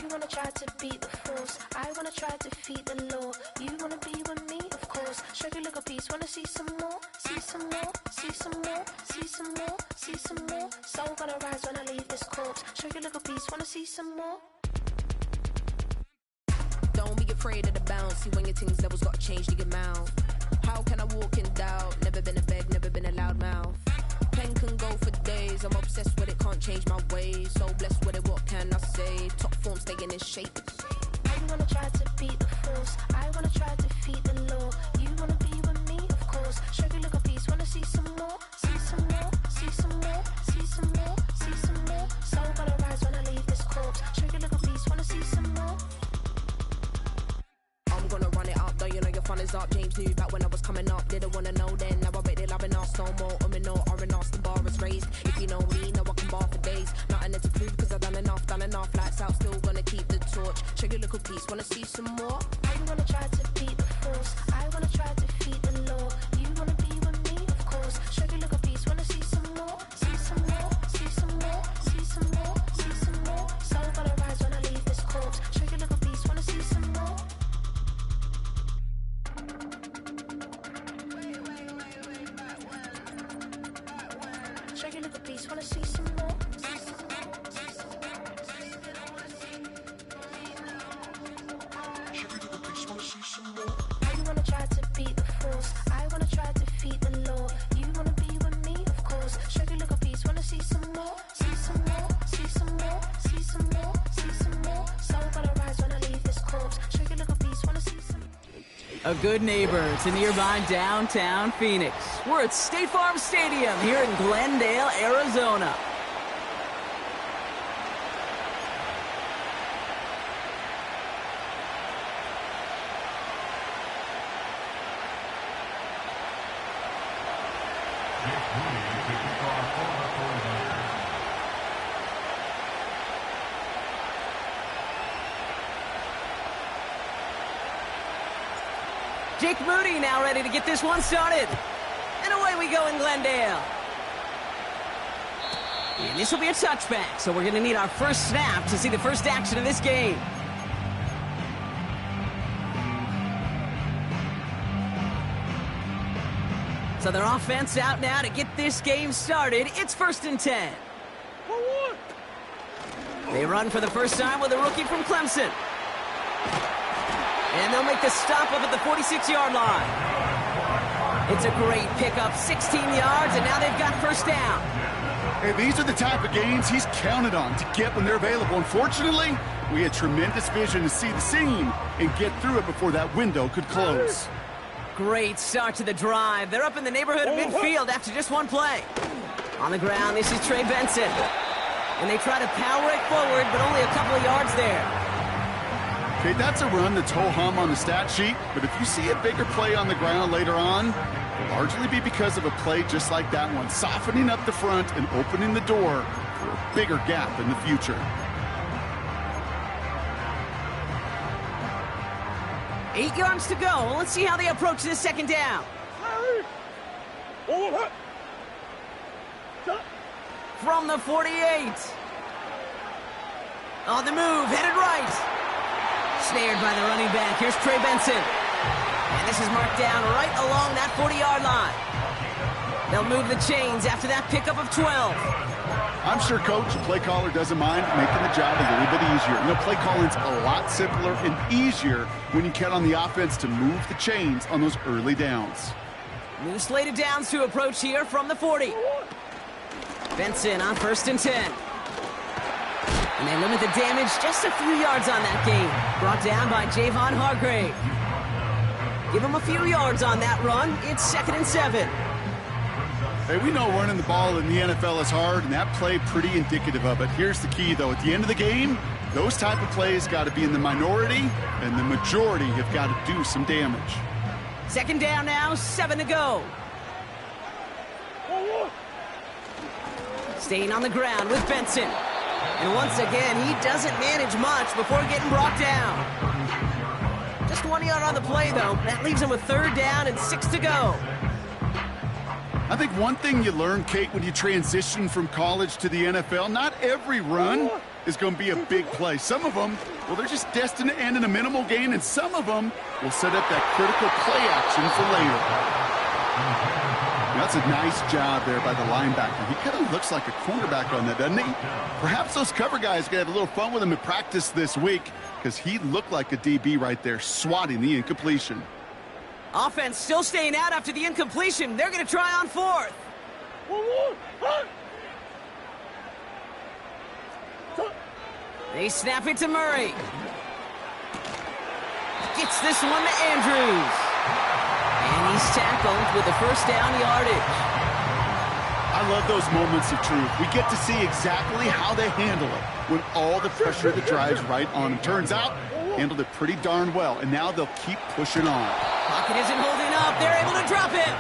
You wanna try to beat the force, I wanna try to defeat the law. You wanna be with me, of course. Show you a little piece, wanna see some more? See some more, see some more, see some more, see some more. Soul gonna rise when I leave this corpse. Show you a little piece, wanna see some more? Don't be afraid of the bounce. See when your things levels got changed to your mouth. How can I walk in doubt? Never been a beg, never been a loud mouth. Pen can go for days. I'm obsessed with it, can't change my ways. So blessed with it, what can I say? Top form staying in shape. You wanna try to beat the force, I wanna try to defeat the law. You wanna be with me, of course. Show you a little piece, wanna see some more? See some more, see some more, see some more, see some more. Soul gonna rise when I leave this corpse. Show you a little piece, wanna see some more? I'm gonna run it up, though you know your fun is up. James knew back when I was coming up, didn't wanna know then. Now I bet they're loving us no more. No, or an the bar is raised. If you know me, now I can bar for days. Nothing there to prove, cause I've done enough. Lights out, still gonna keep the torch. Show you a little piece, wanna see some more? You wanna try to beat the force, I wanna try to defeat the law. You wanna be with me, of course. Show you a little piece, wanna see some more? See some more, see some more, see some more, see some more. Soul gonna rise when I leave this corpse. Show you a little piece, wanna see some more? Show you a little piece, wanna see some more? You wanna try to beat the force, I wanna try to defeat the law. You wanna be with me, of course. Show you a little piece, wanna see some more? See some more, see some more, see some more, see some more. Soul gonna rise when I leave this corpse. Show you a little piece, wanna see some more? A good neighbor to nearby downtown Phoenix. We're at State Farm Stadium here in Glendale, Arizona. Jake Moody now ready to get this one started. And away we go in Glendale. And this will be a touchback, so we're going to need our first snap to see the first action of this game. So their offense out now to get this game started. It's 1st and 10. They run for the first time with a rookie from Clemson. And they'll make the stop up at the 46-yard line. It's a great pickup, 16 yards, and now they've got first down. Hey, these are the type of games he's counted on to get when they're available. Unfortunately, we had tremendous vision to see the seam and get through it before that window could close. Great start to the drive. They're up in the neighborhood of midfield after just one play. On the ground, this is Trey Benson. And they try to power it forward, but only a couple of yards there. Okay, that's a run that's ho-hum on the stat sheet, but if you see a bigger play on the ground later on, it'll largely be because of a play just like that one, softening up the front and opening the door for a bigger gap in the future. 8 yards to go. Let's see how they approach this second down. From the 48. On the move, headed right. Snared by the running back. Here's Trey Benson. And this is marked down right along that 40-yard line. They'll move the chains after that pickup of 12. I'm sure Coach, the play caller, doesn't mind making the job a little bit easier. You know, play calling's a lot simpler and easier when you count on the offense to move the chains on those early downs. New slated downs to approach here from the 40. Benson on 1st and 10. And they limit the damage just a few yards on that game. Brought down by Javon Hargrave. Give him a few yards on that run. It's 2nd and 7. Hey, we know running the ball in the NFL is hard, and that play pretty indicative of it. Here's the key, though. At the end of the game, those type of plays got to be in the minority, and the majority have got to do some damage. 2nd down now, 7 to go. Staying on the ground with Benson. And once again, he doesn't manage much before getting brought down. Just 1 yard on the play, though. That leaves him with 3rd down and 6 to go. I think one thing you learn, Kate, when you transition from college to the NFL, not every run is going to be a big play. Some of them, well, they're just destined to end in a minimal gain, and some of them will set up that critical play action for later. That's a nice job there by the linebacker. He kind of looks like a cornerback on that, doesn't he? Perhaps those cover guys are going to have a little fun with him in practice this week because he looked like a DB right there, swatting the incompletion. Offense still staying out after the incompletion. They're going to try on fourth. They snap it to Murray. Gets this one to Andrews. And he's tackled with the first down yardage. I love those moments of truth. We get to see exactly how they handle it when all the pressure that drives right on them. Turns out, handled it pretty darn well, and now they'll keep pushing on. Pocket isn't holding up. They're able to drop him.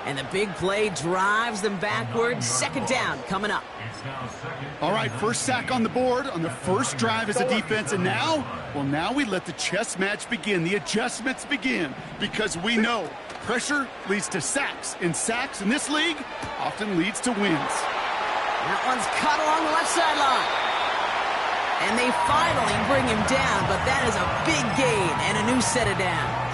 And the big play drives them backwards. Second down coming up. All right, first sack on the board on the first drive as a defense, and now, well, now we let the chess match begin, the adjustments begin, because we know pressure leads to sacks, and sacks in this league often leads to wins. That one's caught along the left sideline. And they finally bring him down, but that is a big gain and a new set of downs.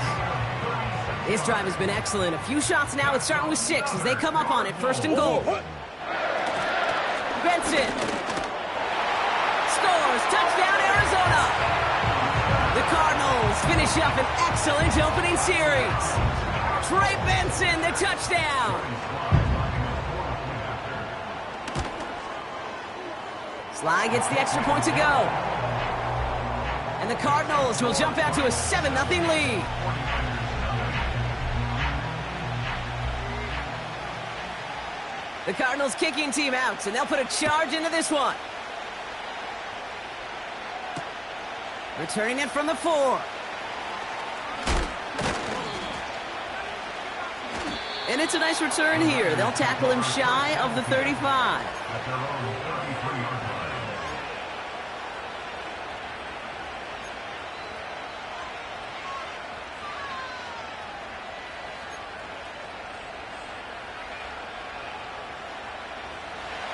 This drive has been excellent. A few shots now. It's starting with 6 as they come up on it. First and goal. Benson scores. Touchdown, Arizona. The Cardinals finish up an excellent opening series. Trey Benson, the touchdown. Sly gets the extra point to go. And the Cardinals will jump out to a 7-0 lead. The Cardinals kicking team out, and they'll put a charge into this one. Returning it from the 4. And it's a nice return here. They'll tackle him shy of the 35.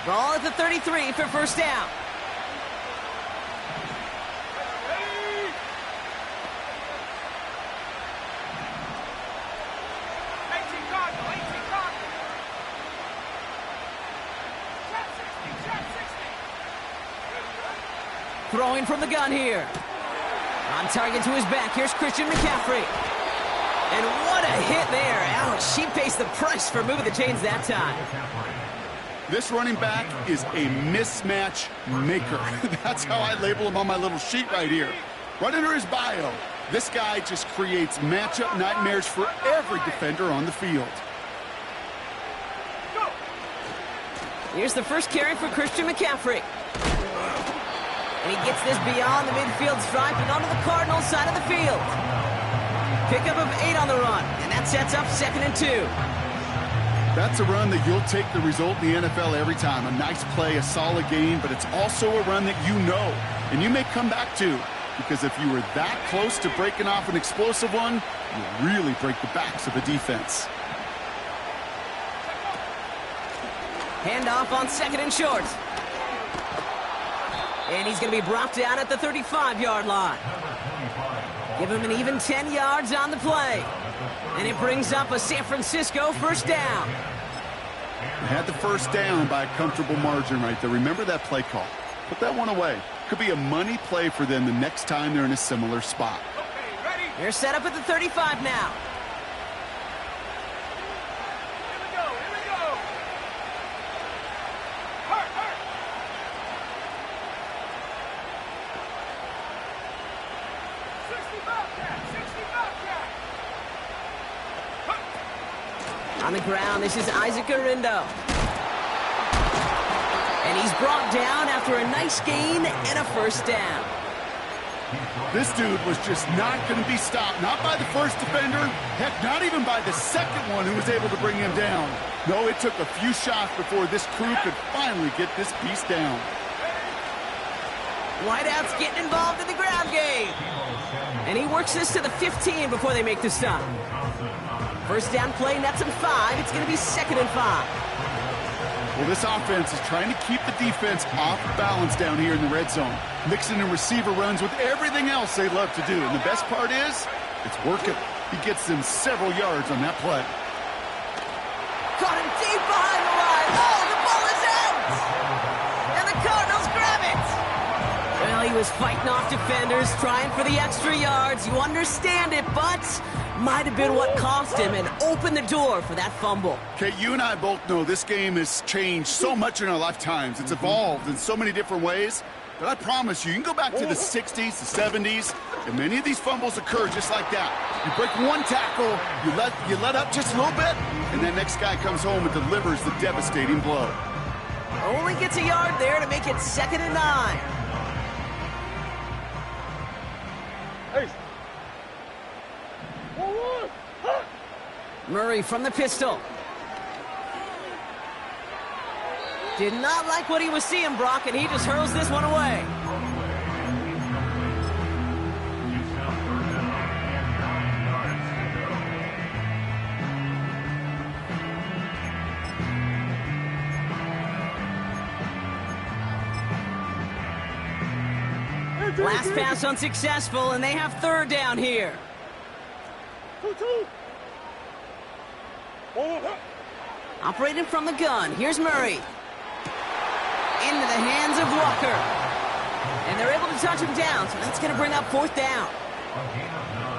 Ball at the 33 for first down. Throwing from the gun here. On target to his back. Here's Christian McCaffrey. And what a hit there. Ouch, she pays the price for moving the chains that time. This running back is a mismatch maker. That's how I label him on my little sheet right here. Right under his bio, this guy just creates matchup nightmares for every defender on the field. Here's the first carry for Christian McCaffrey. And he gets this beyond the midfield stripe and onto the Cardinals side of the field. Pickup of 8 on the run, and that sets up 2nd and 2. That's a run that you'll take the result in the NFL every time. A nice play, a solid game, but it's also a run that you know, and you may come back to, because if you were that close to breaking off an explosive one, you really break the backs of the defense. Handoff on 2nd and short. And he's going to be brought down at the 35-yard line. Give him an even 10 yards on the play. And it brings up a San Francisco first down. They had the first down by a comfortable margin right there. Remember that play call. Put that one away. Could be a money play for them the next time they're in a similar spot. They're set up at the 35 now. On the ground, this is Isaac Arindo. And he's brought down after a nice gain and a first down. This dude was just not going to be stopped. Not by the first defender. Heck, not even by the second one who was able to bring him down. No, it took a few shots before this crew could finally get this piece down. Whiteout's getting involved in the grab game. And he works this to the 15 before they make the stop. First down play, nets him 5. It's going to be 2nd and 5. Well, this offense is trying to keep the defense off balance down here in the red zone, mixing in receiver runs with everything else they love to do. And the best part is, it's working. He gets them several yards on that play. Caught him deep behind the line. Oh, the ball is out! And the Cardinals grab it! Well, he was fighting off defenders, trying for the extra yards. You understand it, but might have been what cost him and opened the door for that fumble. Okay, you and I both know this game has changed so much in our lifetimes. It's evolved in so many different ways. But I promise you, you can go back to the 60s, the 70s, and many of these fumbles occur just like that. You break one tackle, you let up just a little bit, and that next guy comes home and delivers the devastating blow. Only gets a yard there to make it 2nd and 9. Murray from the pistol. Did not like what he was seeing, Brock, and he just hurls this one away. Last pass unsuccessful, and they have 3rd down here. Operating from the gun. Here's Murray. Into the hands of Walker. And they're able to touch him down, so that's going to bring up 4th down.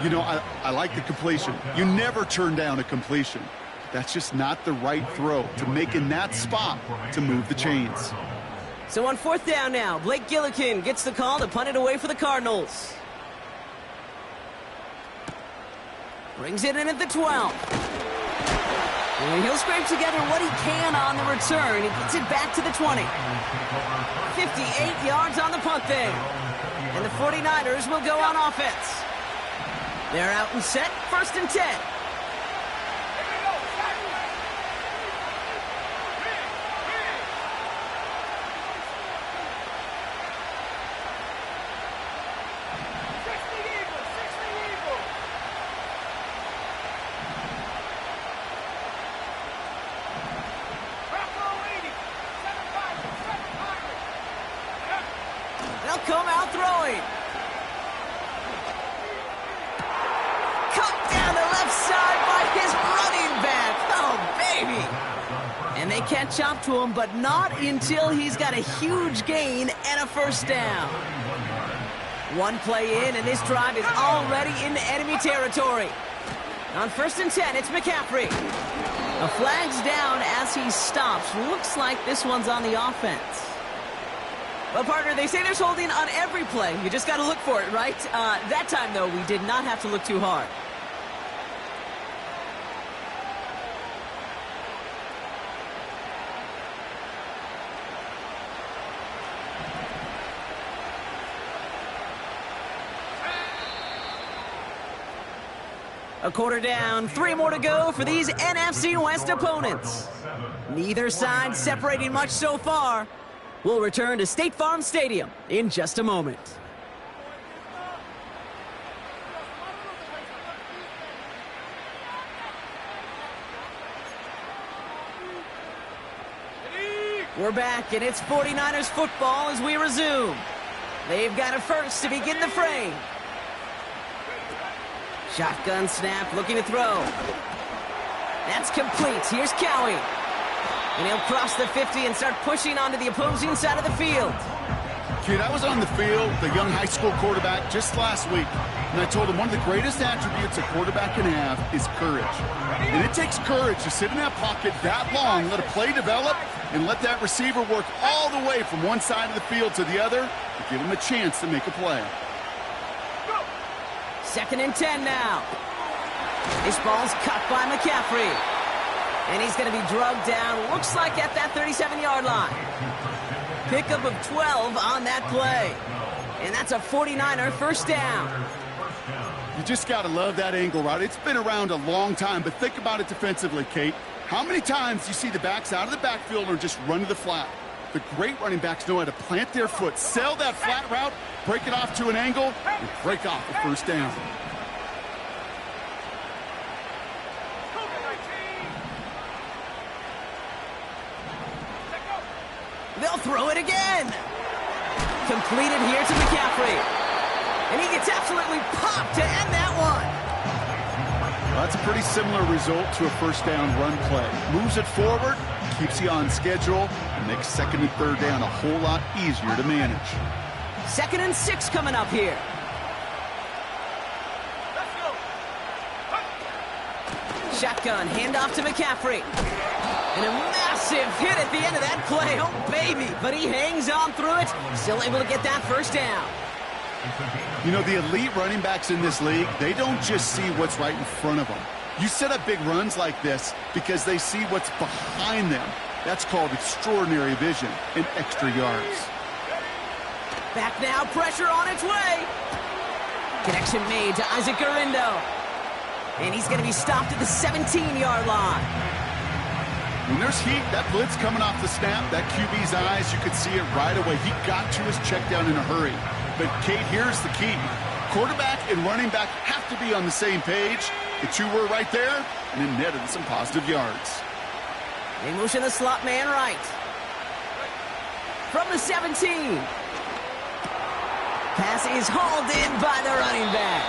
You know, I like the completion. You never turn down a completion. That's just not the right throw to make in that spot to move the chains. So on 4th down now, Blake Gillikin gets the call to punt it away for the Cardinals. Brings it in at the 12. And he'll scrape together what he can on the return. He gets it back to the 20. 58 yards on the punt there. And the 49ers will go on offense. They're out and set, 1st and 10. They'll come out throwing. Cut down the left side by his running back. Oh, baby. And they catch up to him, but not until he's got a huge gain and a 1st down. One play in, and this drive is already into enemy territory. On 1st and 10, it's McCaffrey. A flag's down as he stops. Looks like this one's on the offense. Well, partner, they say there's holding on every play. You just got to look for it, right? That time, though, we did not have to look too hard. A quarter down, 3 more to go for these NFC West opponents. Neither side separating much so far. We'll return to State Farm Stadium in just a moment. We're back, and it's 49ers football as we resume. They've got a first to begin the frame. Shotgun snap, looking to throw. That's complete. Here's Cowie. And he'll cross the 50 and start pushing onto the opposing side of the field. Kid, I was on the field, the young high school quarterback, just last week. And I told him one of the greatest attributes a quarterback can have is courage. And it takes courage to sit in that pocket that long, let a play develop, and let that receiver work all the way from one side of the field to the other to give him a chance to make a play. 2nd and 10 now. This ball's cut by McCaffrey. And he's going to be drugged down, looks like at that 37-yard line. Pickup of 12 on that play. And that's a 49er 1st down. You just got to love that angle route. It's been around a long time, but think about it defensively, Kate. How many times do you see the backs out of the backfield or just run to the flat? The great running backs know how to plant their foot, sell that flat route, break it off to an angle, and break off a 1st down. He'll throw it again. Completed here to McCaffrey. And he gets absolutely popped to end that one. Well, that's a pretty similar result to a first down run play. Moves it forward, keeps you on schedule, and makes second and third down a whole lot easier to manage. 2nd and 6 coming up here. Shotgun, handoff to McCaffrey. And a massive hit at the end of that play. Oh, baby. But he hangs on through it. Still able to get that first down. You know, the elite running backs in this league, they don't just see what's right in front of them. You set up big runs like this because they see what's behind them. That's called extraordinary vision and extra yards. Back now, pressure on its way. Connection made to Isaac Garindo. And he's going to be stopped at the 17-yard line. When there's heat, that blitz coming off the snap, that QB's eyes, you could see it right away. He got to his check down in a hurry. But, Kate, here's the key. Quarterback and running back have to be on the same page. The two were right there, and it netted some positive yards. They motion the slot man right. From the 17. Pass is hauled in by the running back.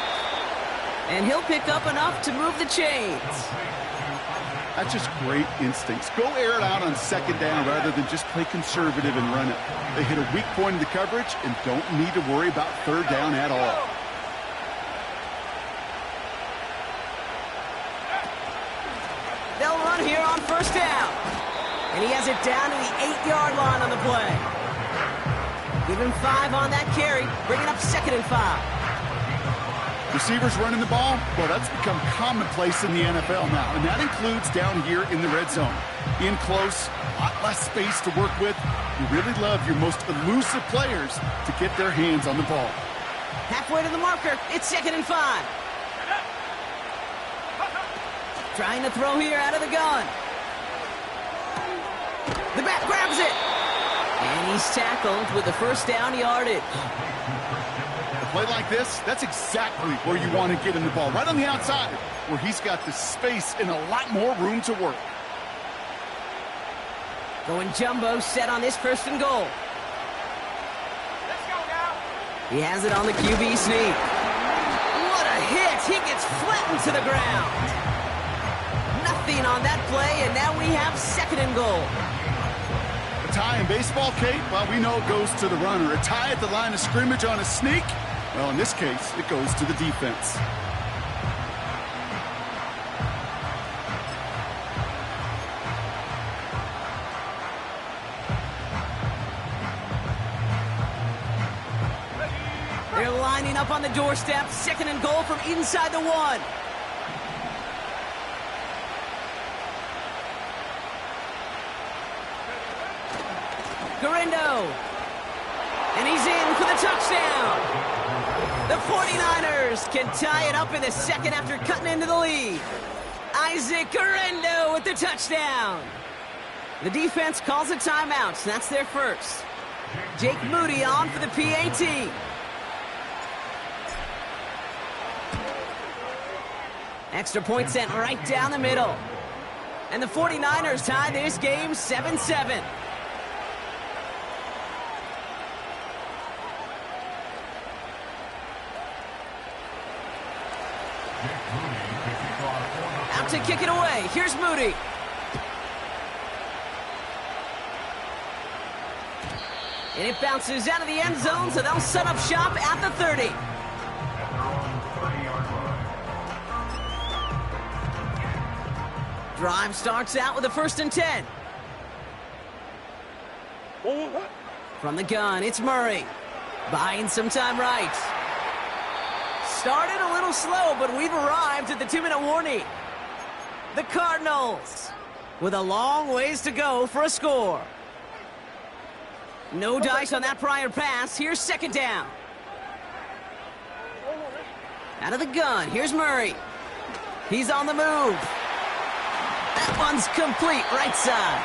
And he'll pick up enough to move the chains. That's just great instincts. Go air it out on second down rather than just play conservative and run it. They hit a weak point in the coverage and don't need to worry about third down at all. They'll run here on first down. And he has it down to the 8-yard line on the play. Give him 5 on that carry, bringing up 2nd and 5. Receivers running the ball, well, that's become commonplace in the NFL now, and that includes down here in the red zone. In close, a lot less space to work with. You really love your most elusive players to get their hands on the ball. Halfway to the marker, it's 2nd and 5. Trying to throw here out of the gun. The back grabs it. And he's tackled with the first down yardage. Play like this, that's exactly where you want to get him the ball. Right on the outside, where he's got the space and a lot more room to work. Going jumbo set on this 1st and goal. Let's go now. He has it on the QB sneak. What a hit! He gets flattened to the ground. Nothing on that play, and now we have 2nd and goal. A tie in baseball, Kate, well, we know it goes to the runner. A tie at the line of scrimmage on a sneak, well, in this case, it goes to the defense. They're lining up on the doorstep. 2nd and goal from inside the 1. Garindo. And he's in for the touchdown. The 49ers can tie it up in the 2nd after cutting into the lead. Isaac Garindo with the touchdown. The defense calls a timeout. That's their first. Jake Moody on for the PAT. Extra point sent right down the middle. And the 49ers tie this game 7-7. Out to kick it away. Here's Moody. And it bounces out of the end zone, so they'll set up shop at the 30. Drive starts out with a 1st and 10. From the gun, it's Murray. Buying some time right. Started a little slow, but we've arrived at the 2-minute warning. The Cardinals with a long ways to go for a score. No dice on that prior pass. Here's 2nd down. Out of the gun, here's Murray. He's on the move. That one's complete, right side.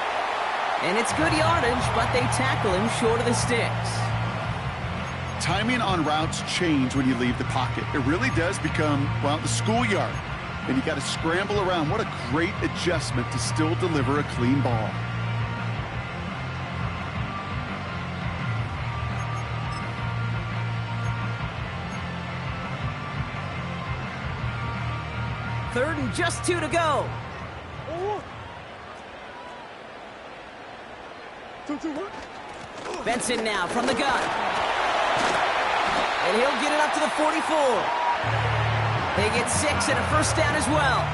And it's good yardage, but they tackle him short of the sticks. Timing on routes change when you leave the pocket. It really does become, well, the schoolyard. And you got to scramble around. What a great adjustment to still deliver a clean ball. 3rd and just 2 to go. Benson now from the gun. And he'll get it up to the 44. They get 6 and a first down as well.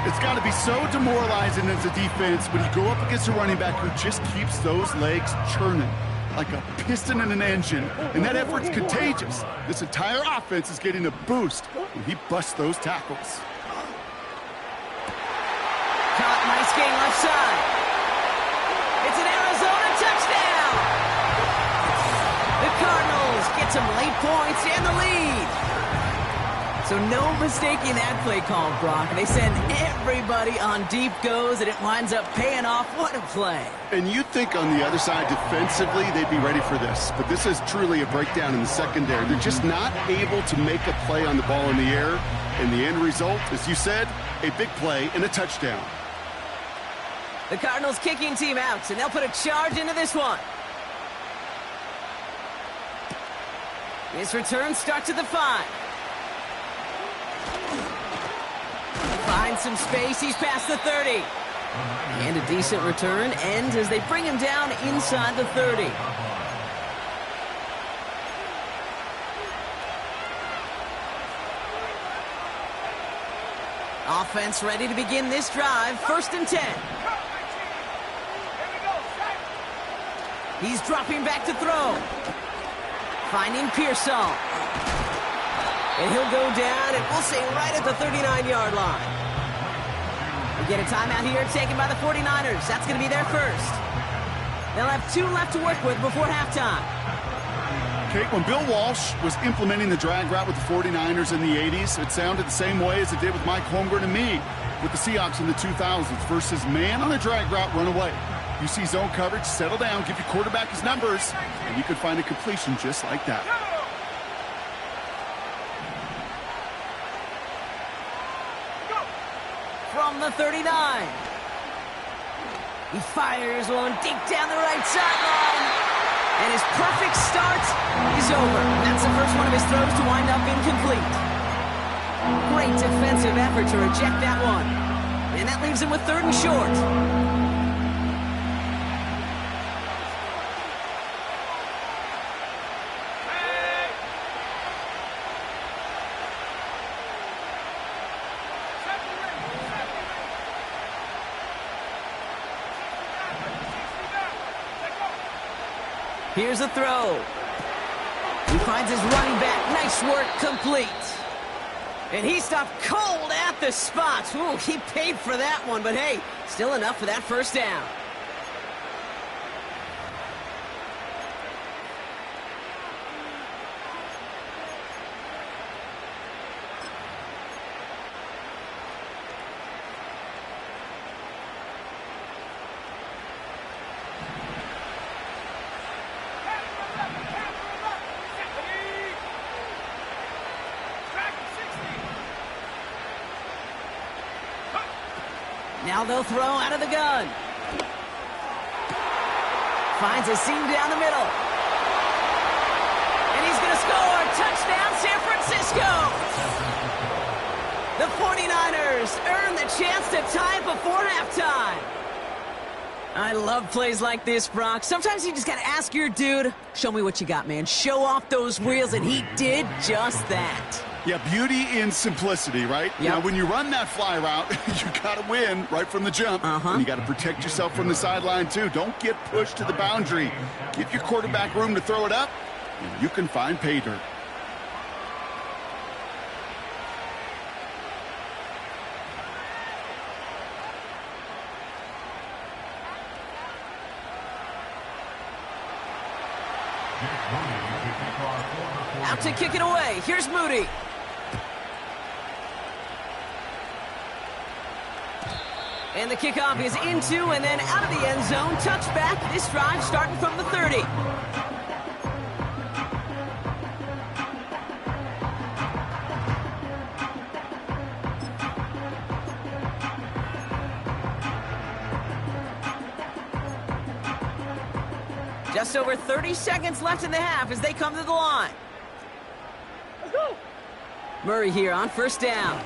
It's got to be so demoralizing as a defense when you go up against a running back who just keeps those legs churning like a piston in an engine, and that effort's contagious. This entire offense is getting a boost when he busts those tackles. Caught, nice gain left side. It's an Arizona touchdown. The Cardinals get some late points and the lead. So no mistaking that play call, Brock. They send everybody on deep goes, and it winds up paying off. What a play. And you'd think on the other side, defensively, they'd be ready for this. But this is truly a breakdown in the secondary. They're just not able to make a play on the ball in the air. And the end result, as you said, a big play and a touchdown. The Cardinals kicking team out, and they'll put a charge into this one. This return starts at the 5. Finds some space, he's past the 30. And a decent return ends as they bring him down inside the 30. Offense ready to begin this drive, 1st and 10. He's dropping back to throw. Finding Pearsall. And he'll go down, and we'll say right at the 39-yard line. We get a timeout here taken by the 49ers. That's going to be their first. They'll have 2 left to work with before halftime. Kate, when Bill Walsh was implementing the drag route with the 49ers in the 80s, it sounded the same way as it did with Mike Holmgren and me with the Seahawks in the 2000s versus man on a drag route, run away. You see zone coverage, settle down, give your quarterback his numbers, and you could find a completion just like that. From the 39. He fires one deep down the right sideline. And his perfect start is over. That's the first one of his throws to wind up incomplete. Great defensive effort to reject that one. And that leaves him with 3rd and short. Here's a throw. He finds his running back. Nice work, complete. And he stopped cold at the spot. Ooh, he paid for that one, but hey, still enough for that first down. Now they'll throw out of the gun. Finds a seam down the middle. And he's going to score. Touchdown, San Francisco. The 49ers earn the chance to tie it before halftime. I love plays like this, Brock. Sometimes you just got to ask your dude, show me what you got, man. Show off those wheels, and he did just that. Yeah, beauty in simplicity, right? Yep. Now, when you run that fly route, you got to win right from the jump. And you got to protect yourself from the sideline, too. Don't get pushed to the boundary. Give your quarterback room to throw it up, and you can find pay dirt. Out to kick it away. Here's Moody. And the kickoff is into and then out of the end zone. Touchback. This drive starting from the 30. Just over 30 seconds left in the half as they come to the line. Let's go. Murray here on first down.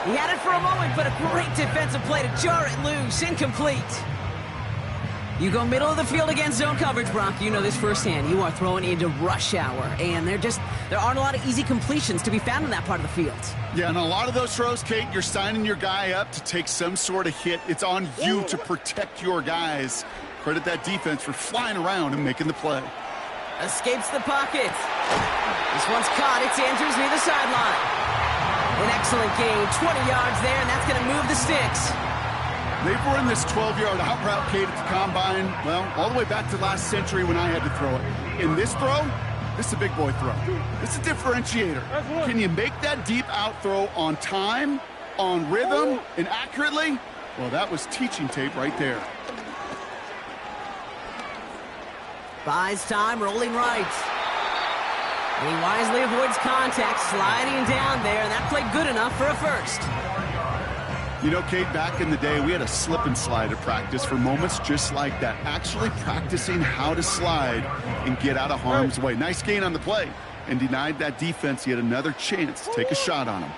He had it for a moment, but a great defensive play to jar it loose. Incomplete. You go middle of the field against zone coverage, Brock. You know this firsthand. You are throwing into rush hour, and there aren't a lot of easy completions to be found in that part of the field. Yeah, and a lot of those throws, Kate, you're signing your guy up to take some sort of hit. It's on you to protect your guys. Credit that defense for flying around and making the play. Escapes the pocket. This one's caught. It's Andrews near the sideline. An excellent gain. 20 yards there, and that's going to move the sticks. They've run this 12-yard out route, Kate, at the combine, well, all the way back to last century when I had to throw it. In this throw, this is a big boy throw. This is a differentiator. Can you make that deep out throw on time, on rhythm, and accurately? Well, that was teaching tape right there. Buys time, rolling right. And he wisely avoids contact, sliding down there, and that played good enough for a first. You know, Kate, back in the day, we had a slip and slide at practice for moments just like that. Actually practicing how to slide and get out of harm's way. Nice gain on the play, and denied that defense yet another chance to take a shot on him.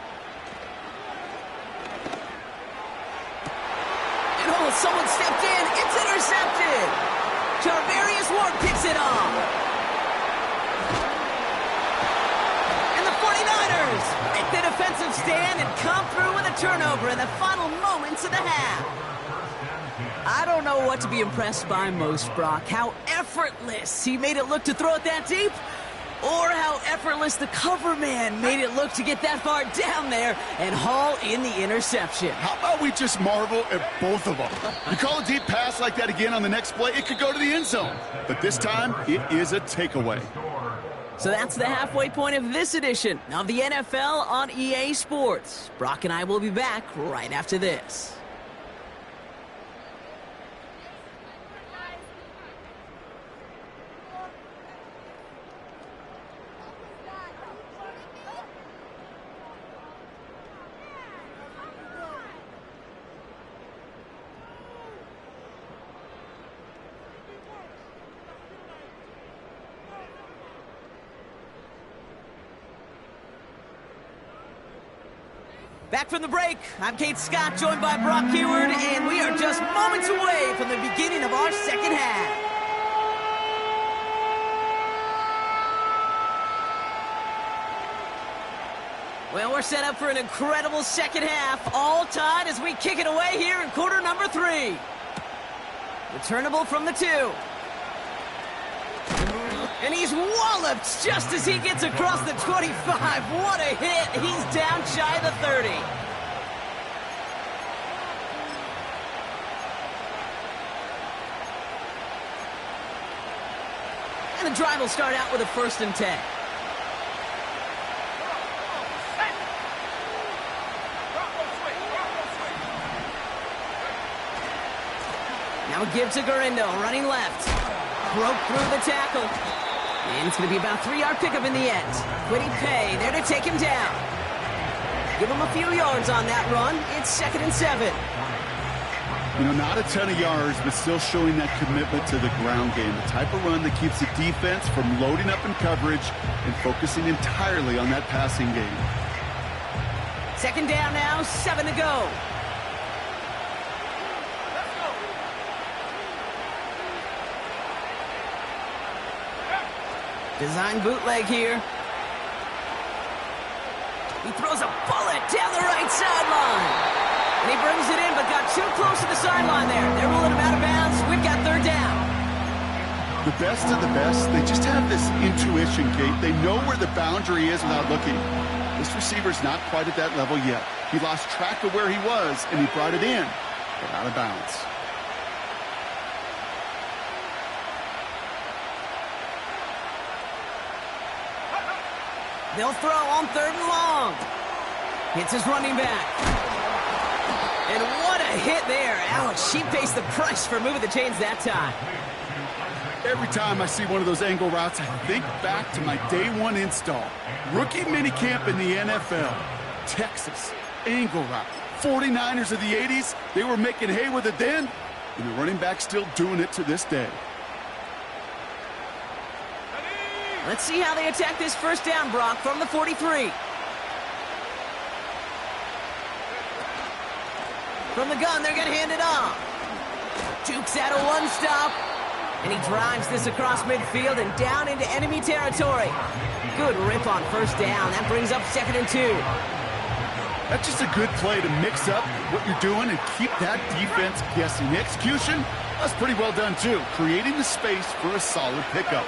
And oh, someone stepped in. It's intercepted. Tarvarius Ward picks it off. And the 49ers make the defensive stand and come through with a turnover in the final moments of the half. I don't know what to be impressed by most, Brock. How effortless he made it look to throw it that deep, or how effortless the cover man made it look to get that far down there and haul in the interception. How about we just marvel at both of them? You call a deep pass like that again on the next play, it could go to the end zone. But this time, it is a takeaway. So that's the halfway point of this edition of the NFL on EA Sports. Brock and I will be back right after this. Back from the break, I'm Kate Scott, joined by Brock Keyword, and we are just moments away from the beginning of our second half. Well, we're set up for an incredible second half, all tied as we kick it away here in quarter number 3. Returnable from the 2. And he's walloped just as he gets across the 25. What a hit. He's down shy of the 30. And the drive will start out with a 1st and 10. Now a give to Garindo, running left. Broke through the tackle. And it's going to be about a 3-yard pickup in the end. Quiddy Pay there to take him down. Give him a few yards on that run. It's 2nd and 7. You know, not a ton of yards, but still showing that commitment to the ground game. The type of run that keeps the defense from loading up in coverage and focusing entirely on that passing game. 2nd down now, 7 to go. Design bootleg here. He throws a bullet down the right sideline. And he brings it in, but got too close to the sideline there. They're rolling him out of bounds. We've got 3rd down. The best of the best, they just have this intuition, Kate. They know where the boundary is without looking. This receiver's not quite at that level yet. He lost track of where he was, and he brought it in, but out of bounds. They'll throw on 3rd and long. Hits his running back. And what a hit there. Ouch, she pays the price for moving the chains that time. Every time I see one of those angle routes, I think back to my day 1 install. Rookie minicamp in the NFL. Texas, angle route. 49ers of the 80s, they were making hay with it then, and the running back's still doing it to this day. Let's see how they attack this 1st down, Brock, from the 43. From the gun, they're going to hand it off. Jukes out a one-stop. And he drives this across midfield and down into enemy territory. Good rip on first down. That brings up 2nd and 2. That's just a good play to mix up what you're doing and keep that defense guessing. The execution, that's pretty well done too, creating the space for a solid pickup.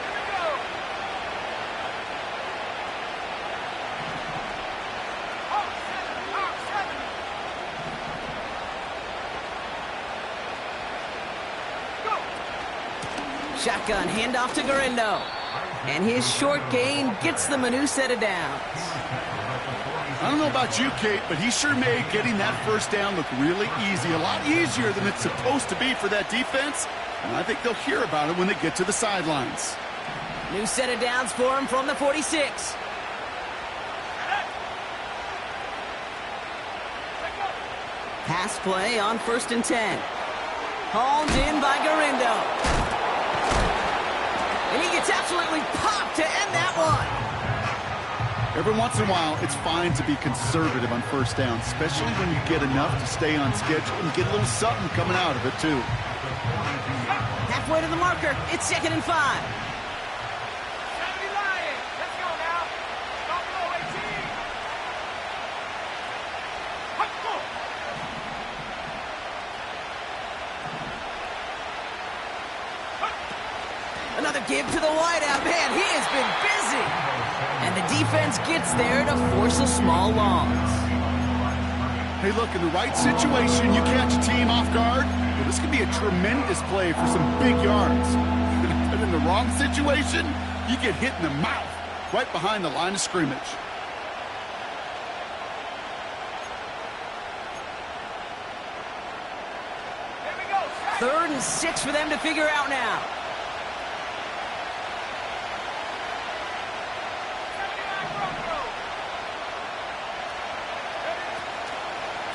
Shotgun handoff to Garindo. And his short gain gets them a new set of downs. I don't know about you, Kate, but he sure made getting that first down look really easy. A lot easier than it's supposed to be for that defense. And I think they'll hear about it when they get to the sidelines. New set of downs for him from the 46. Pass play on 1st and 10. Hauled in by Garindo. And he gets absolutely popped to end that one. Every once in a while, it's fine to be conservative on first down, especially when you get enough to stay on schedule and get a little something coming out of it, too. Halfway to the marker. It's 2nd and 5. Let's go now. Stop below 18. Another give to the wideout. Man, he has been busy. And the defense gets there to force a small loss. Hey, look, in the right situation, you catch a team off guard. Well, this could be a tremendous play for some big yards. But in the wrong situation, you get hit in the mouth right behind the line of scrimmage. Here we go. 3rd and 6 for them to figure out now.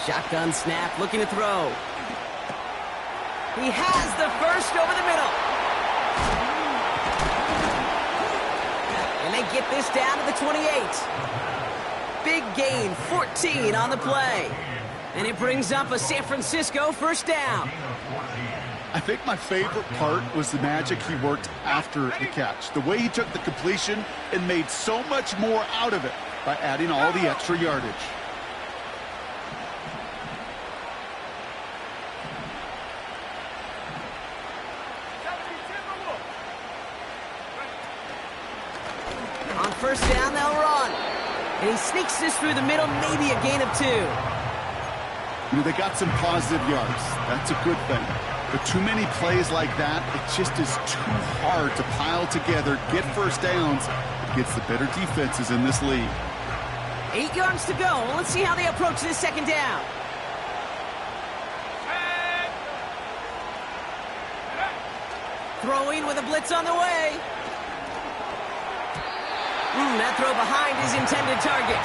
Shotgun snap, looking to throw. He has the first over the middle. And they get this down to the 28. Big gain, 14 on the play. And it brings up a San Francisco first down. I think my favorite part was the magic he worked after the catch. The way he took the completion and made so much more out of it by adding all the extra yardage. On first down, they'll run. And he sneaks this through the middle, maybe a gain of 2. You know, they got some positive yards. That's a good thing. But too many plays like that, it just is too hard to pile together, get first downs against the better defenses in this league. 8 yards to go. Let's see how they approach this second down. Throwing with a blitz on the way. That throw behind his intended target.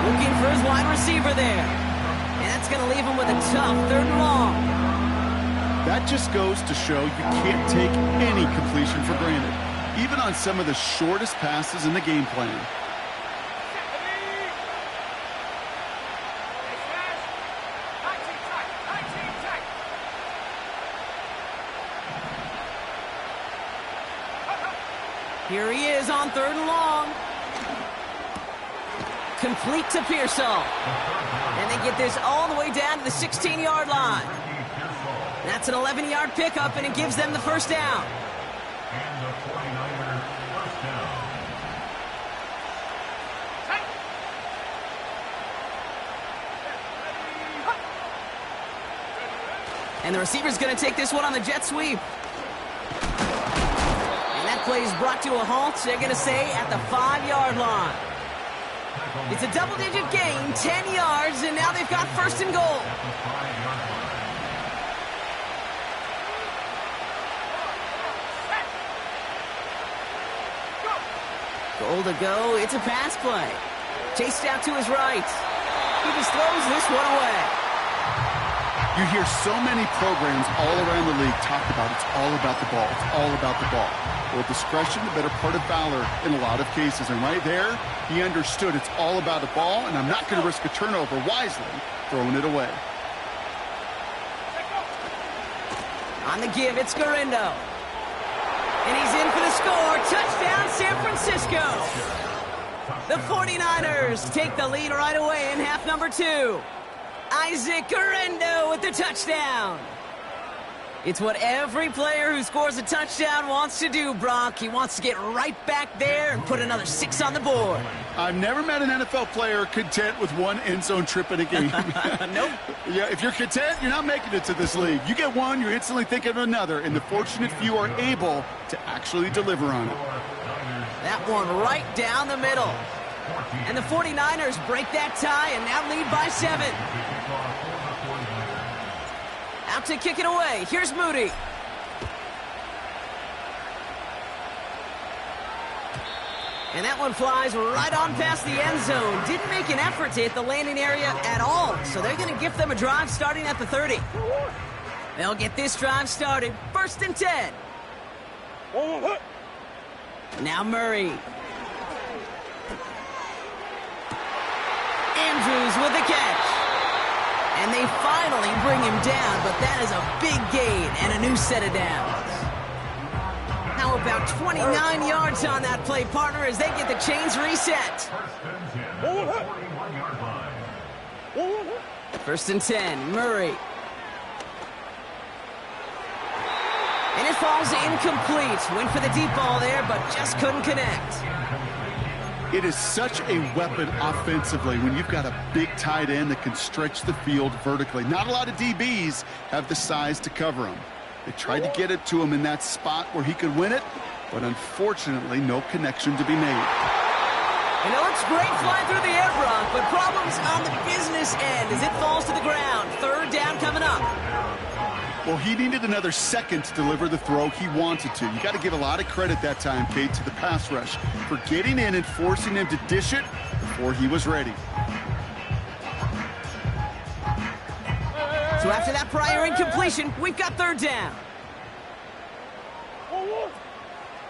Looking for his wide receiver there. And that's going to leave him with a tough 3rd and long. That just goes to show you can't take any completion for granted, even on some of the shortest passes in the game plan. Here he is on 3rd and long. Complete to Pearsall. And they get this all the way down to the 16-yard line. That's an 11-yard pickup, and it gives them the first down. And the 49ers first down. And the receiver's going to take this one on the jet sweep. And that play is brought to a halt, they're going to say, at the 5-yard line. It's a double-digit gain, 10 yards, and now they've got 1st and goal. Goal to go. It's a pass play. Chased out to his right. He just throws this one away. You hear so many programs all around the league talk about it's all about the ball. It's all about the ball. Well, discretion, the better part of valor in a lot of cases. And right there, he understood it's all about the ball, and I'm not going to risk a turnover wisely throwing it away. On the give, it's Garindo. And he's in for the score. Touchdown, San Francisco. The 49ers take the lead right away in half number 2. Isaac Garindo with the touchdown. It's what every player who scores a touchdown wants to do, Brock. He wants to get right back there and put another 6 on the board. I've never met an NFL player content with one end zone trip in a game. Nope. Yeah, if you're content, you're not making it to this league. You get one, you're instantly thinking of another, and the fortunate few are able to actually deliver on it. That one right down the middle. And the 49ers break that tie and now lead by 7. Out to kick it away. Here's Moody. And that one flies right on past the end zone. Didn't make an effort to hit the landing area at all. So they're going to give them a drive starting at the 30. They'll get this drive started. 1st and 10. Now Murray. Andrews with the catch. And they finally bring him down, but that is a big gain and a new set of downs. How about 29 yards on that play, partner, as they get the chains reset. 1st and 10, Murray. And it falls incomplete. Went for the deep ball there, but just couldn't connect. It is such a weapon offensively when you've got a big tight end that can stretch the field vertically. Not a lot of DBs have the size to cover him. They tried to get it to him in that spot where he could win it, but unfortunately, no connection to be made. And it looks great flying through the air, Brock, but problems on the business end as it falls to the ground. 3rd down coming up. Well, he needed another second to deliver the throw he wanted to. You got to give a lot of credit that time, Kate, to the pass rush for getting in and forcing him to dish it before he was ready. So after that prior incompletion, we've got 3rd down.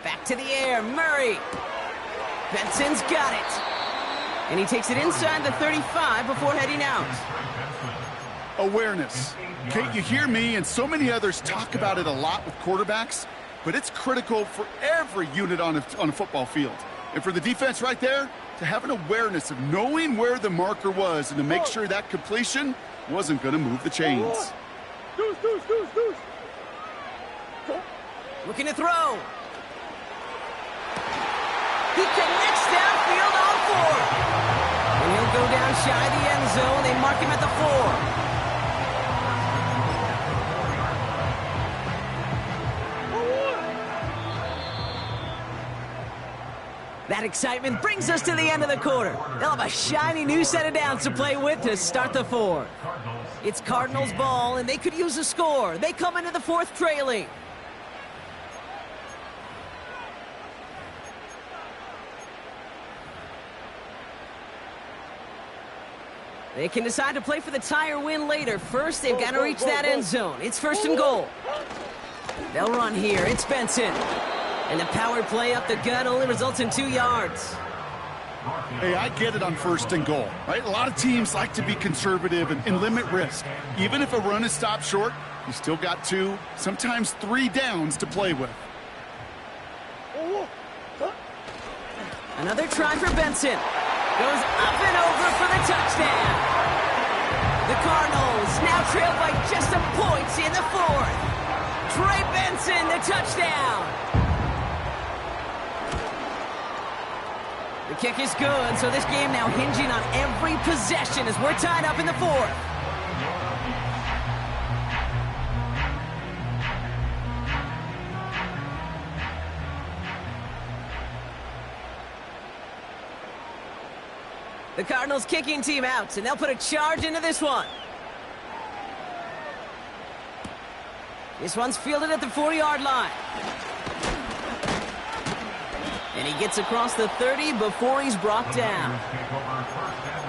Back to the air, Murray. Benson's got it. And he takes it inside the 35 before heading out. Awareness. Kate, you hear me and so many others talk about it a lot with quarterbacks, but it's critical for every unit on a football field. And for the defense right there, to have an awareness of knowing where the marker was and to make sure that completion wasn't going to move the chains. Looking to throw. He connects downfield on 4. And he'll go down shy of the end zone. They mark him at the 4. That excitement brings us to the end of the quarter. They'll have a shiny new set of downs to play with to start the 4th. It's Cardinals ball, and they could use a score. They come into the 4th trailing. They can decide to play for the tie or win later. First, they've got to reach that end zone. It's 1st and goal. They'll run here. It's Benson. And the power play up the gut only results in 2 yards. Hey, I get it on 1st and goal, right? A lot of teams like to be conservative and limit risk. Even if a run is stopped short, you still got 2, sometimes 3 downs to play with. Another try for Benson. Goes up and over for the touchdown. The Cardinals now trail by just some points in the 4th. Trey Benson, the touchdown. The kick is good, so this game now hinging on every possession as we're tied up in the 4th. The Cardinals kicking team out, and they'll put a charge into this one. This one's fielded at the 40-yard line. And he gets across the 30 before he's brought down.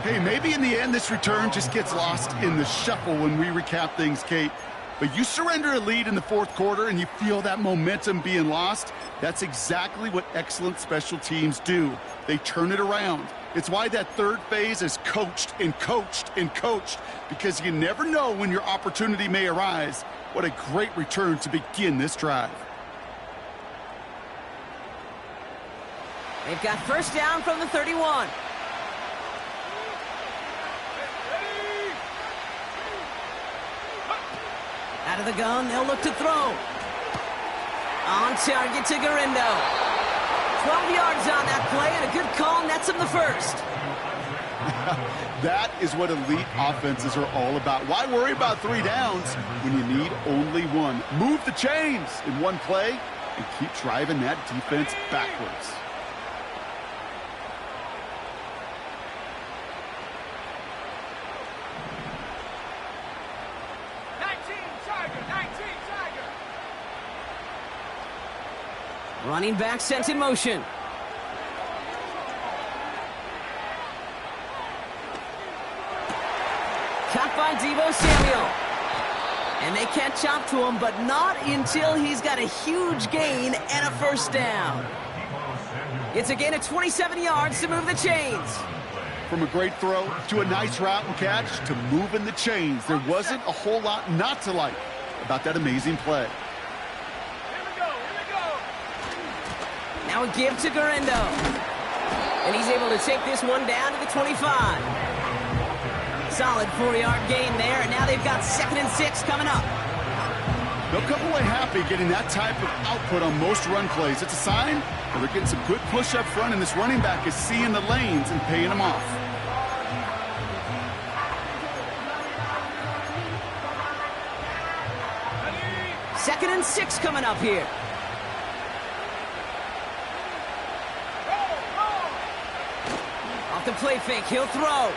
Hey, maybe in the end this return just gets lost in the shuffle when we recap things, Kate. But you surrender a lead in the 4th quarter and you feel that momentum being lost. That's exactly what excellent special teams do. They turn it around. It's why that 3rd phase is coached and coached and coached, because you never know when your opportunity may arise. What a great return to begin this drive. They've got first down from the 31. Out of the gun, they'll look to throw. On target to Garindo. 12 yards on that play, and a good call nets him the first. That is what elite offenses are all about. Why worry about 3 downs when you need only one? Move the chains in one play and keep driving that defense backwards. Running back sent in motion. Caught by Deebo Samuel. And they catch up to him, but not until he's got a huge gain and a first down. It's a gain of 27 yards to move the chains. From a great throw to a nice route and catch to moving the chains, there wasn't a whole lot not to like about that amazing play. Now a give to Garindo. And he's able to take this one down to the 25. Solid 4-yard gain there, and now they've got 2nd and 6 coming up. They'll come away happy getting that type of output on most run plays. It's a sign that they're getting some good push up front, and this running back is seeing the lanes and paying them off. Second and 6 coming up here. Off the play fake, he'll throw.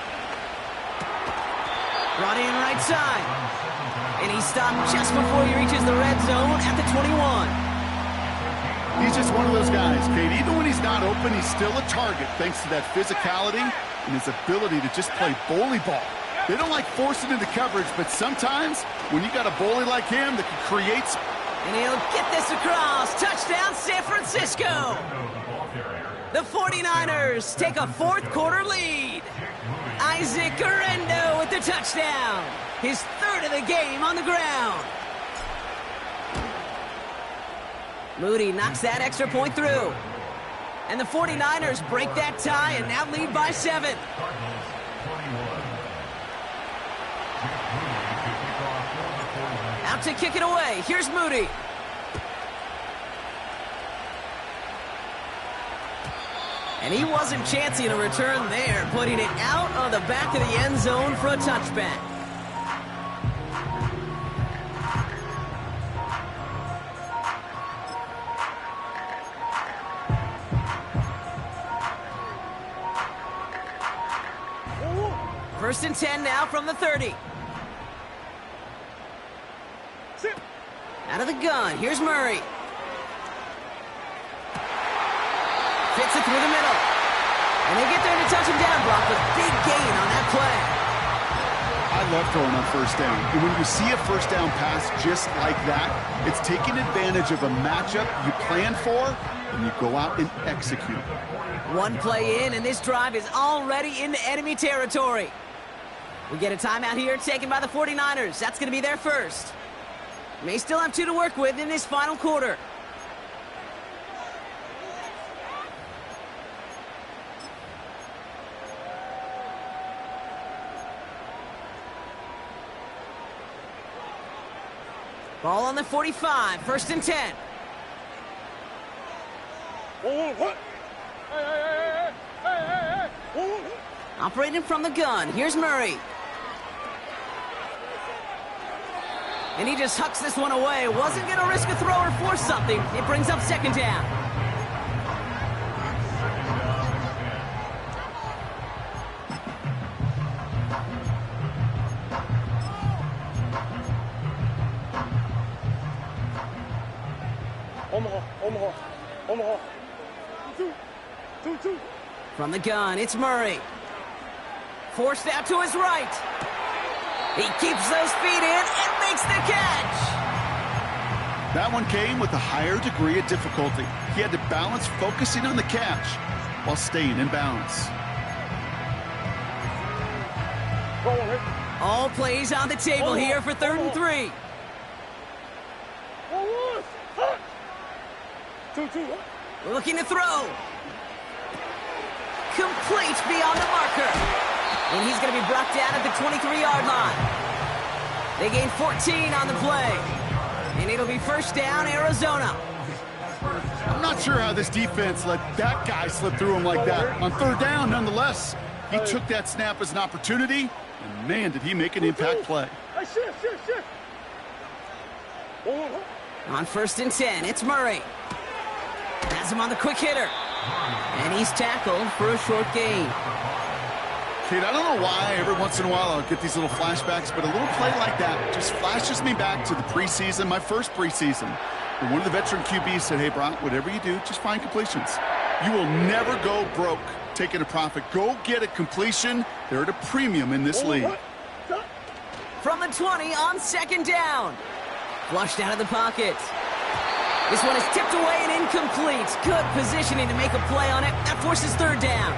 Brought in right side. And he stopped just before he reaches the red zone at the 21. He's just one of those guys, Kate. Even when he's not open, he's still a target thanks to that physicality and his ability to just play bully ball. They don't like forcing into coverage, but sometimes when you got a bully like him that can create... And he'll get this across. Touchdown, San Francisco. The 49ers take a fourth-quarter lead. Isaac Garindo with the touchdown. His 3rd of the game on the ground. Moody knocks that extra point through. And the 49ers break that tie and now lead by 7. Out to kick it away. Here's Moody. And he wasn't chancing a return there, putting it out on the back of the end zone for a touchback. First and 10 now from the 30. Out of the gun, here's Murray. Fits it through the middle. And they get there to touch him down, Brock, with big gain on that play. I love throwing on first down. And when you see a first down pass just like that, it's taking advantage of a matchup you plan for, and you go out and execute. One play in, and this drive is already into enemy territory. We get a timeout here taken by the 49ers. That's going to be their first. May still have 2 to work with in this final quarter. Ball on the 45, first and 10. Operating from the gun, here's Murray. And he just hucks this one away. Wasn't going to risk a throw or force something. It brings up 2nd down. Omaha. Two. From the gun, it's Murray. Forced out to his right. He keeps those feet in and makes the catch. That one came with a higher degree of difficulty. He had to balance focusing on the catch while staying in bounds. All plays on the table here for 3rd and 3. Looking to throw. Complete beyond the marker. And he's going to be brought down at the 23-yard line. They gain 14 on the play. And it'll be first down, Arizona. I'm not sure how this defense let that guy slip through him like that. On third down, nonetheless, he took that snap as an opportunity, and man, did he make an impact play. On first and 10, it's Murray. Has him on the quick hitter. And he's tackled for a short gain. Kate, I don't know why every once in a while I'll get these little flashbacks, but a little play like that just flashes me back to the preseason, my first preseason. And one of the veteran QBs said, hey, Brock, whatever you do, just find completions. You will never go broke taking a profit. Go get a completion. They're at a premium in this league. From the 20 on second down. Flushed out of the pocket. This one is tipped away and incomplete. Good positioning to make a play on it. That forces third down.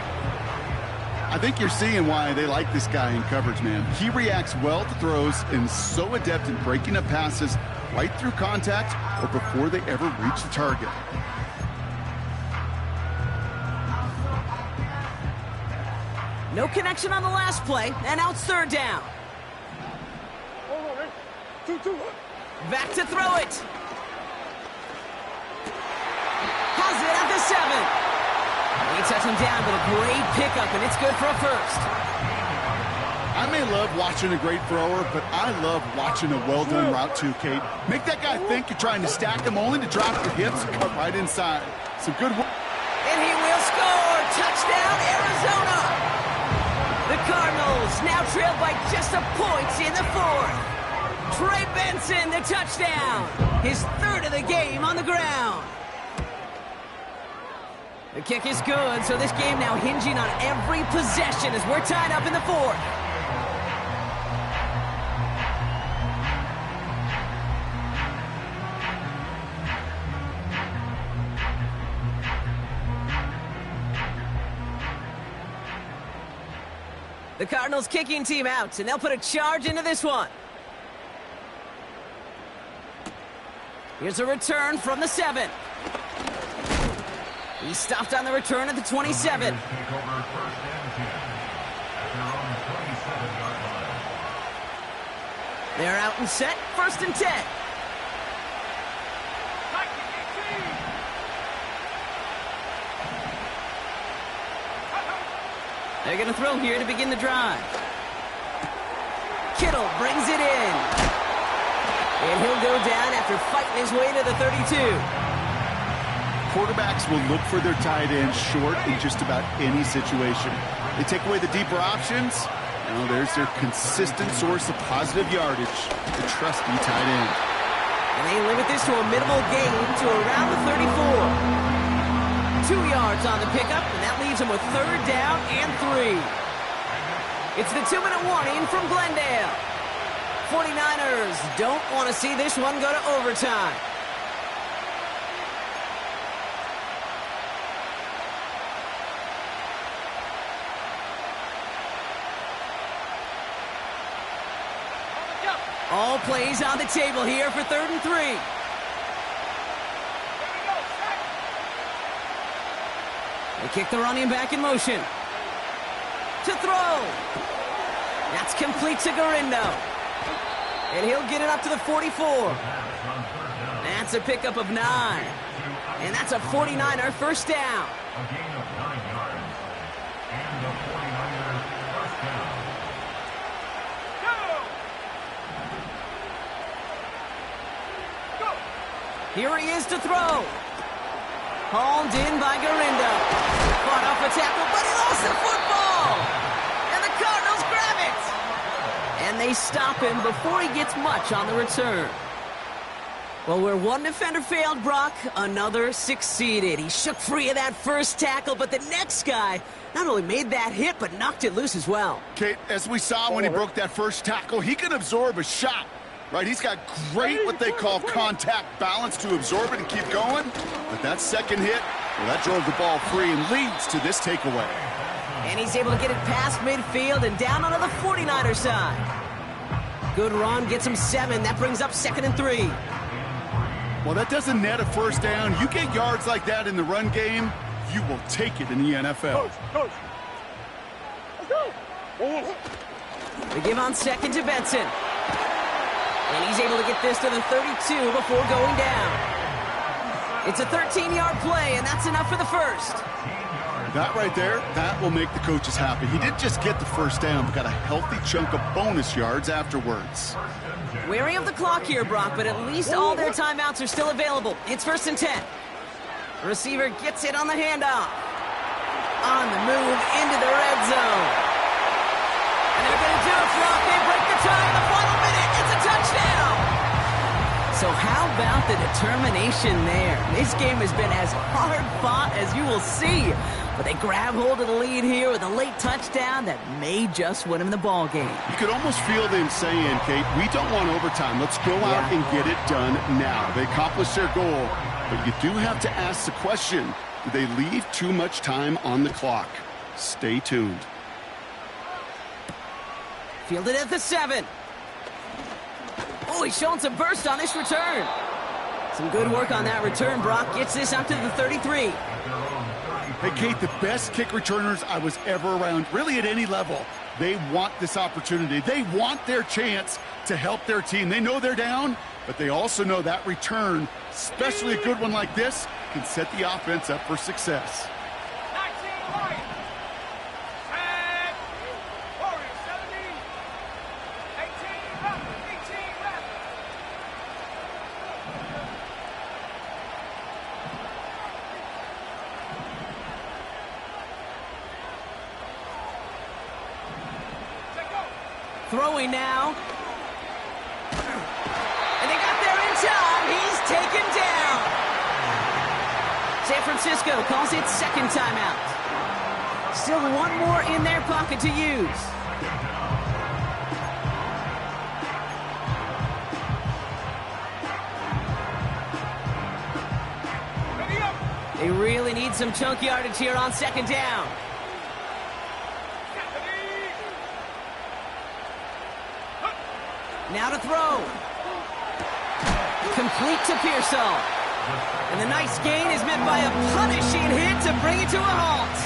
I think you're seeing why they like this guy in coverage, man. He reacts well to throws and is so adept in breaking up passes right through contact or before they ever reach the target. No connection on the last play, and now it's third down. Back to throw it. Has it at the 7. They touch him down, but a great pickup, and it's good for a first. I may love watching a great thrower, but I love watching a well-done route too, Kate. Make that guy think you're trying to stack him only to drop your hips and cut right inside. Some good work. And he will score! Touchdown, Arizona! The Cardinals now trail by just a point in the fourth. Trey Benson, the touchdown. His third of the game on the ground. The kick is good, so this game now hinging on every possession as we're tied up in the fourth. The Cardinals kicking team out, and they'll put a charge into this one. Here's a return from the 7. He stopped on the return at the 27. They're out and set, first and 10. They're going to throw here to begin the drive. Kittle brings it in. And he'll go down after fighting his way to the 32. Quarterbacks will look for their tight end short in just about any situation. They take away the deeper options. Now there's their consistent source of positive yardage, the trusty tight end. And they limit this to a minimal gain to around the 34. 2 yards on the pickup, and that leaves him with third down and 3. It's the 2-minute warning from Glendale. 49ers don't want to see this one go to overtime. All plays on the table here for third and 3. They kick the running back in motion. To throw. That's complete to Garindo. And he'll get it up to the 44. That's a pickup of 9. And that's a 49er first down. A gain of 9 yards. And the 49ers first down. Here he is to throw. Hauled in by Garindo. Fought off a tackle, but he lost the football. And the Cardinals grab it. And they stop him before he gets much on the return. Well, where one defender failed, Brock, another succeeded. He shook free of that first tackle, but the next guy not only made that hit, but knocked it loose as well. Kate, as we saw when he broke that first tackle, he can absorb a shot. Right, he's got great what they call contact balance to absorb it and keep going. But that second hit, well, that drove the ball free and leads to this takeaway. And he's able to get it past midfield and down onto the 49er side. Good run, gets him 7. That brings up second and 3. Well, that doesn't net a first down. You get yards like that in the run game, you will take it in the NFL. Coach. They give on second to Benson. And he's able to get this to the 32 before going down. It's a 13-yard play, and that's enough for the first. That right there, that will make the coaches happy. He didn't just get the first down, but got a healthy chunk of bonus yards afterwards. Wary of the clock here, Brock, but at least all their timeouts are still available. It's 1st and 10. Receiver gets it on the handoff. On the move into the red zone. And they're going to do it, Brock. They break the tie in the final minute. It's a touchdown. So how about the determination there? This game has been as hard fought as you will see. But they grab hold of the lead here with a late touchdown that may just win them the ball game. You could almost feel them saying, Kate, we don't want overtime. Let's go out and get it done now. They accomplished their goal, but you do have to ask the question, do they leave too much time on the clock? Stay tuned. Fielded at the 7. Oh, he's showing some burst on this return. Some good work on that return. Brock gets this out to the 33. Hey, Kate, the best kick returners I was ever around, really at any level, they want this opportunity. They want their chance to help their team. They know they're down, but they also know that return, especially a good one like this, can set the offense up for success. 19 Lions. And Warriors 17. 18 left. 18 left. Throwing now. And they got there in time. He's taken down. San Francisco calls it second timeout. Still one more in their pocket to use. Ready up. They really need some chunk yardage here on second down. Now to throw. Complete to Pearsall. And the nice gain is met by a punishing hit to bring it to a halt.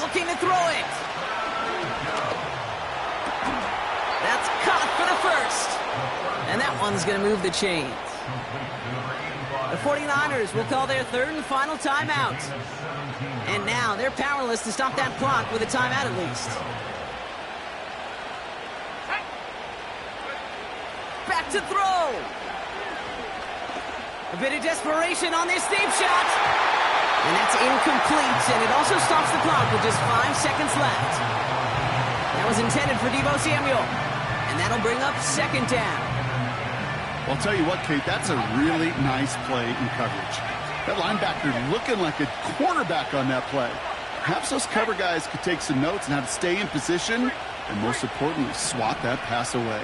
Looking to throw it. That's caught for the first. And that one's going to move the chains. The 49ers will call their third and final timeout. And now they're powerless to stop that clock with a timeout at least. Back to throw. A bit of desperation on this deep shot. And that's incomplete, and it also stops the clock with just 5 seconds left. That was intended for Deebo Samuel. And that'll bring up second down. Well, I'll tell you what, Kate, that's a really nice play in coverage. That linebacker looking like a quarterback on that play. Perhaps those cover guys could take some notes on how to stay in position and, most importantly, swat that pass away.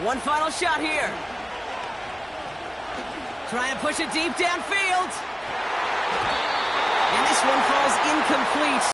One final shot here. Trying to push it deep downfield.